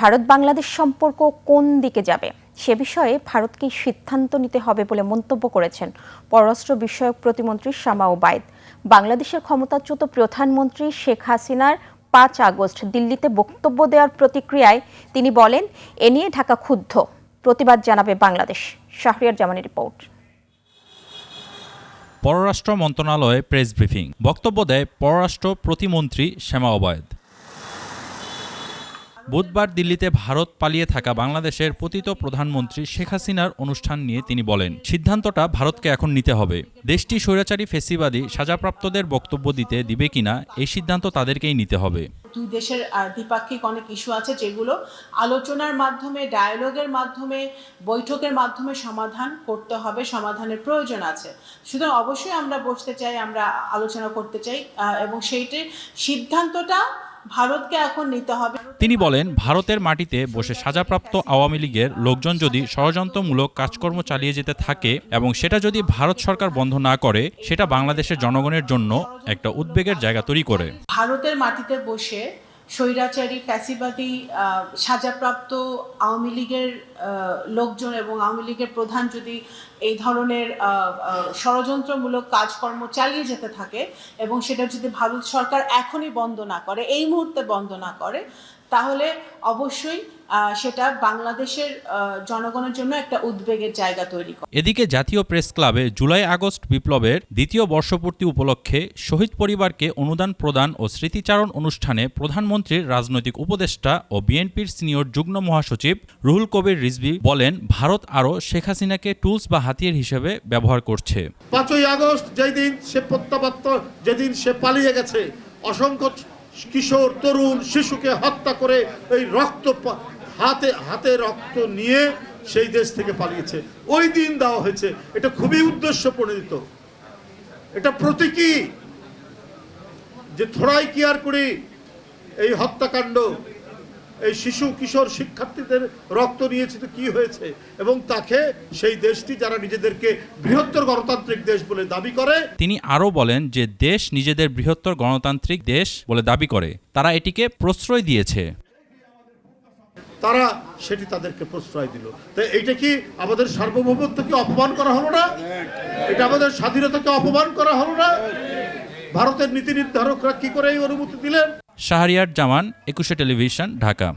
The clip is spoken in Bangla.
ভারত বাংলাদেশ সম্পর্ক কোন দিকে যাবে সে বিষয়ে ভারতকেই সিদ্ধান্ত নিতে হবে বলে মন্তব্য করেছেন পররাষ্ট্র বিষয়ক প্রতিমন্ত্রী শামা ওবায়দ। বাংলাদেশের ক্ষমতাচ্যুত প্রধানমন্ত্রী শেখ হাসিনার ৫ আগস্ট দিল্লিতে বক্তব্য দেওয়ার প্রতিক্রিয়ায় তিনি বলেন, এ নিয়ে ঢাকা ক্ষুব্ধ, প্রতিবাদ জানাবে বাংলাদেশ। শাহরিয়ার জামানের রিপোর্ট। পররাষ্ট্র মন্ত্রণালয়ে প্রেস ব্রিফিং, বক্তব্য দেয় পররাষ্ট্র প্রতিমন্ত্রী শামা ওবায়দ। বুধবার দিল্লিতে ভারত পালিয়ে থাকা বাংলাদেশের পতিত প্রধানমন্ত্রী শেখ হাসিনার অনুষ্ঠান নিয়ে তিনি বলেন, সিদ্ধান্তটা ভারতকে এখন নিতে হবে। দেশটি স্বৈরাচারী ফ্যাসিবাদী সাজাপ্রাপ্তদের বক্তব্য দিবে কিনা এই সিদ্ধান্ত তাদেরকেই নিতে হবে। দুই দেশের দ্বিপাক্ষিক অনেক ইস্যু আছে যেগুলো আলোচনার মাধ্যমে, ডায়ালগের মাধ্যমে, বৈঠকের মাধ্যমে সমাধান করতে হবে, সমাধানের প্রয়োজন আছে। সুতরাং অবশ্যই আমরা বসতে চাই, আমরা আলোচনা করতে চাই এবং সেইটির সিদ্ধান্তটা ভারতকে এখন নিতে হবে। তিনি বলেন, ভারতের মাটিতে বসে সাজাপ্রাপ্ত আওয়ামী লীগের লোকজন যদি ষড়যন্ত্রমূলক কাজকর্ম চালিয়ে যেতে থাকে এবং সেটা যদি ভারত সরকার বন্ধ না করে, সেটা বাংলাদেশের জনগণের জন্য একটা উদ্বেগের জায়গা তৈরি করে। ভারতের মাটিতে বসে স্বৈরাচারী ফ্যাসিবাদী সাজাপ্রাপ্ত আওয়ামী লীগের লোকজন এবং আওয়ামী লীগের প্রধান যদি এই ধরনের ষড়যন্ত্রমূলক কাজকর্ম চালিয়ে যেতে থাকে এবং সেটা যদি ভারত সরকার এখনই বন্ধ না করে, এই মুহূর্তে বন্ধ না করে, তাহলে অবশ্যই সেটা বাংলাদেশের জনগণের জন্য একটা উদ্বেগের জায়গা তৈরি করে। এদিকে জাতীয় প্রেস ক্লাবে জুলাই আগস্ট বিপ্লবের দ্বিতীয় বর্ষপূর্তি উপলক্ষে শহীদ পরিবারকে অনুদান প্রদান ও স্মৃতিচারণ অনুষ্ঠানে প্রধানমন্ত্রীর রাজনৈতিক উপদেষ্টা ও বিএনপির সিনিয়র যুগ্ম মহাসচিব রুহুল কবির রিজভী বলেন, ভারত আরও শেখ হাসিনাকে টুলস বা হাতিয়ার হিসেবে ব্যবহার করছে। ৫ই আগস্ট যেদিন সে প্রত্যাবর্ত, যেদিন সে পালিয়ে গেছে, অসংখ্য কিশোর তরুণ শিশুকে হত্যা করে এই রক্ত হাতে রক্ত নিয়ে সেই দেশ থেকে পালিয়েছে। ওই দিন দেওয়া হয়েছে, এটা খুবই উদ্দেশ্য প্রণোদিত, এটা প্রতীকী যে থোড়াই কি আর করি এই হত্যাকাণ্ড, এই শিশু কিশোর শিক্ষার্থীদের রক্ত নিয়েছে তো কি হয়েছে, এবং তাকে সেই দেশটি যারা নিজেদেরকে বৃহত্তর গণতান্ত্রিক দেশ বলে দাবি করে। তিনি আরও বলেন যে দেশ নিজেদের বৃহত্তর গণতান্ত্রিক দেশ বলে দাবি করে, তারা এটিকে প্রশ্রয় দিয়েছে। তারা সেটি তাদেরকে প্রশ্রয় দিল। তাই এইটা কি আমাদের সার্বভৌমত্বকে অপমান করা হলো না? এটা আমাদের স্বাধীনতাকে অপমান করা হলো না? ভারতের নীতি নির্ধারকরা কি করে এই অনুমতি দিলেন? শাহরিয়ার জামান, ২১ টেলিভিশন, ঢাকা।